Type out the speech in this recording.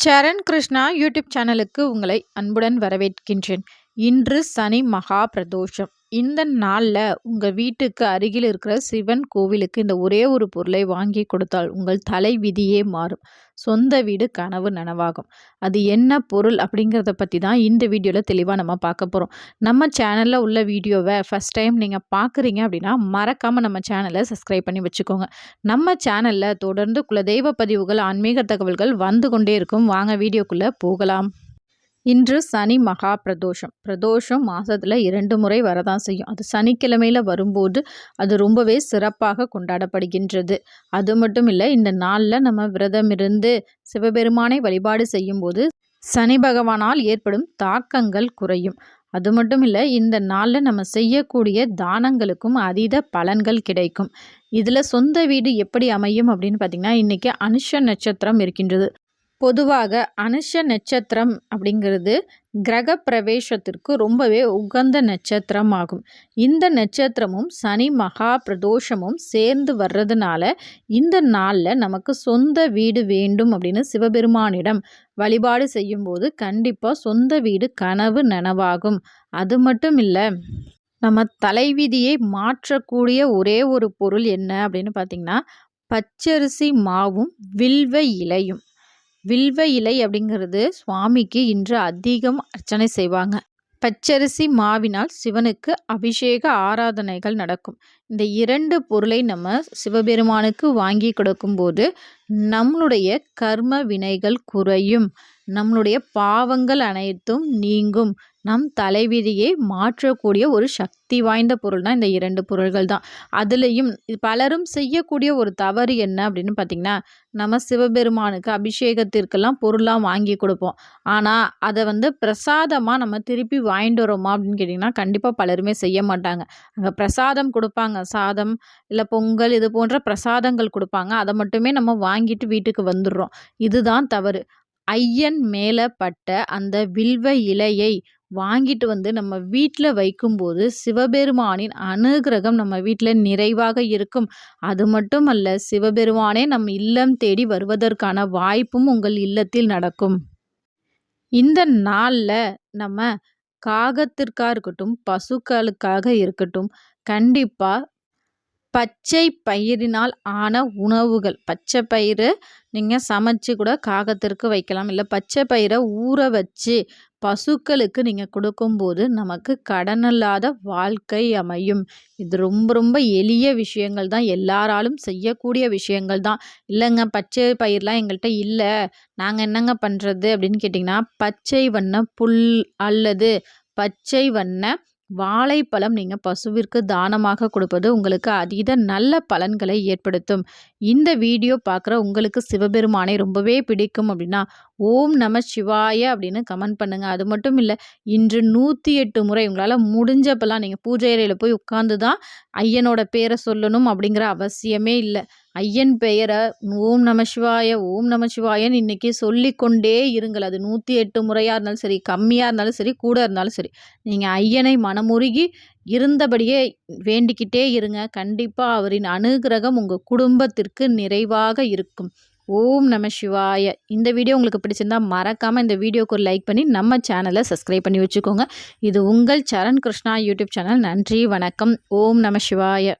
சரண் Krishna YouTube சேனலுக்கு உங்களை அன்புடன் வரவேற்கின்றேன். இன்று சனி மகா பிரதோஷம். இந்த நாளில் உங்கள் வீட்டுக்கு அருகில் இருக்கிற சிவன் கோவிலுக்கு இந்த ஒரே ஒரு பொருளை வாங்கி கொடுத்தால் உங்கள் தலை விதியே மாறும். சொந்த வீடு கனவு நனவாகும். அது என்ன பொருள் அப்படிங்கிறத பற்றி தான் இந்த வீடியோவில் தெளிவாக நம்ம பார்க்க போகிறோம். நம்ம சேனலில் உள்ள வீடியோவை ஃபஸ்ட் டைம் நீங்கள் பார்க்குறீங்க அப்படின்னா மறக்காமல் நம்ம சேனலை சப்ஸ்கிரைப் பண்ணி வச்சுக்கோங்க. நம்ம சேனலில் தொடர்ந்து குலதெய்வ பதிவுகள், ஆன்மீக தகவல்கள் வந்து கொண்டே இருக்கும். வாங்க வீடியோக்குள்ளே போகலாம். இன்று சனி மகா பிரதோஷம். பிரதோஷம் மாதத்தில் 2 முறை வரதான் செய்யும். அது சனிக்கிழமையில் வரும்போது அது ரொம்பவே சிறப்பாக கொண்டாடப்படுகின்றது. அது மட்டும் இல்லை, இந்த நாளில் நம்ம விரதம் இருந்து சிவபெருமானை வழிபாடு செய்யும்போது சனி பகவானால் ஏற்படும் தாக்கங்கள் குறையும். அது மட்டும் இல்லை, இந்த நாளில் நம்ம செய்யக்கூடிய தானங்களுக்கும் அதீத பலன்கள் கிடைக்கும். இதில் சொந்த வீடு எப்படி அமையும் அப்படின்னு பார்த்திங்கன்னா, இன்றைக்கி அனுஷ நட்சத்திரம் இருக்கின்றது. பொதுவாக அனுஷ நட்சத்திரம் அப்படிங்கிறது கிரக பிரவேசத்திற்கு ரொம்பவே உகந்த நட்சத்திரம் ஆகும். இந்த நட்சத்திரமும் சனி மகா பிரதோஷமும் சேர்ந்து வர்றதுனால இந்த நாளில் நமக்கு சொந்த வீடு வேண்டும் அப்படின்னு சிவபெருமானிடம் வழிபாடு செய்யும்போது கண்டிப்பாக சொந்த வீடு கனவு நனவாகும். அது மட்டும் இல்லை, நம்ம தலைவிதியை மாற்றக்கூடிய ஒரே ஒரு பொருள் என்ன அப்படின்னு பார்த்திங்கன்னா, பச்சரிசி மாவும் வில்வ இலையும். வில்வ இலை அப்படிங்கிறது சுவாமிக்கு இன்று அதிகம் அர்ச்சனை செய்வாங்க. பச்சரிசி மாவினால் சிவனுக்கு அபிஷேக ஆராதனைகள் நடக்கும். இந்த 2 பொருளை நம்ம சிவபெருமானுக்கு வாங்கி கொடுக்கும்போது நம்மளுடைய கர்ம வினைகள் குறையும், நம்மளுடைய பாவங்கள் அனைத்தும் நீங்கும். நம் தலைவிதியை மாற்றக்கூடிய ஒரு சக்தி வாய்ந்த பொருள்னா இந்த 2 பொருள்கள் தான். அதுலேயும் பலரும் செய்யக்கூடிய ஒரு தவறு என்ன அப்படின்னு பார்த்திங்கன்னா, நம்ம சிவபெருமானுக்கு அபிஷேகத்திற்கெல்லாம் பொருளாக வாங்கி கொடுப்போம். ஆனால் அதை பிரசாதமாக நம்ம திருப்பி வாங்கிட்டு வரோமா அப்படின்னு கேட்டிங்கன்னா கண்டிப்பாக பலருமே செய்ய மாட்டாங்க. அங்கே பிரசாதம் கொடுப்பாங்க, சாதம் இல்லை பொங்கல் இது போன்ற பிரசாதங்கள் கொடுப்பாங்க. அதை மட்டுமே நம்ம வாங்கிட்டு வீட்டுக்கு வந்துடுறோம். இதுதான் தவறு. ஐயன் மேலே பட்ட அந்த வில்வ இலையை வாங்கிட்டு நம்ம வீட்டில் வைக்கும்போது சிவபெருமானின் அனுகிரகம் நம்ம வீட்டில் நிறைவாக இருக்கும். அது மட்டுமல்ல, சிவபெருமானே நம் இல்லம் தேடி வருவதற்கான வாய்ப்பும் உங்கள் இல்லத்தில் நடக்கும். இந்த நாளில் நம்ம காகத்திற்காக இருக்கட்டும், பசுக்களுக்காக இருக்கட்டும், கண்டிப்பாக பச்சை பயிரினால் ஆன உணவுகள், பச்சை பயிறு நீங்கள் சமைச்சு கூட காகத்திற்கு வைக்கலாம். இல்லை பச்சை பயிரை ஊற வச்சு பசுக்களுக்கு நீங்கள் கொடுக்கும்போது நமக்கு கடனில்லாத வாழ்க்கை அமையும். இது ரொம்ப ரொம்ப எளிய விஷயங்கள் தான், எல்லாராலும் செய்யக்கூடிய விஷயங்கள் தான். இல்லைங்க பச்சை பயிரெலாம் எங்கள்கிட்ட இல்லை, நாங்கள் என்னங்க பண்ணுறது அப்படின்னு கேட்டிங்கன்னா, பச்சை வண்ண புல் அல்லது பச்சை வண்ண வாழைப்பழம் நீங்கள் பசுவிற்கு தானமாக கொடுப்பது உங்களுக்கு அதீத நல்ல பலன்களை ஏற்படுத்தும். இந்த வீடியோ பார்க்குற உங்களுக்கு சிவபெருமானை ரொம்பவே பிடிக்கும் அப்படின்னா ஓம் நம சிவாய அப்படின்னு கமெண்ட் பண்ணுங்கள். அது மட்டும் இல்லை, இன்று 108 முறை உங்களால் முடிஞ்சப்பெல்லாம் நீங்கள் பூஜை அறையில் போய் உட்காந்து தான் ஐயனோட பேரை சொல்லணும் அப்படிங்கிற அவசியமே இல்லை. ஐயன் பெயரை ஓம் நம சிவாய ஓம் நம சிவாயன்னு இன்றைக்கி சொல்லிக்கொண்டே இருங்கள். அது 108 முறையாக இருந்தாலும் சரி, கம்மியாக இருந்தாலும் சரி, கூட இருந்தாலும் சரி, நீங்கள் ஐயனை மனமுருகி இருந்தபடியே வேண்டிக்கிட்டே இருங்க. கண்டிப்பாக அவரின் அனுகிரகம் உங்கள் குடும்பத்திற்கு நிறைவாக இருக்கும். ஓம் நம சிவாய. இந்த வீடியோ உங்களுக்கு பிடிச்சிருந்தா மறக்காமல் இந்த வீடியோக்கு ஒரு லைக் பண்ணி நம்ம சேனலை சப்ஸ்கிரைப் பண்ணி வச்சுக்கோங்க. இது உங்கள் சரண் கிருஷ்ணா யூடியூப் சேனல். நன்றி, வணக்கம். ஓம் நம சிவாய.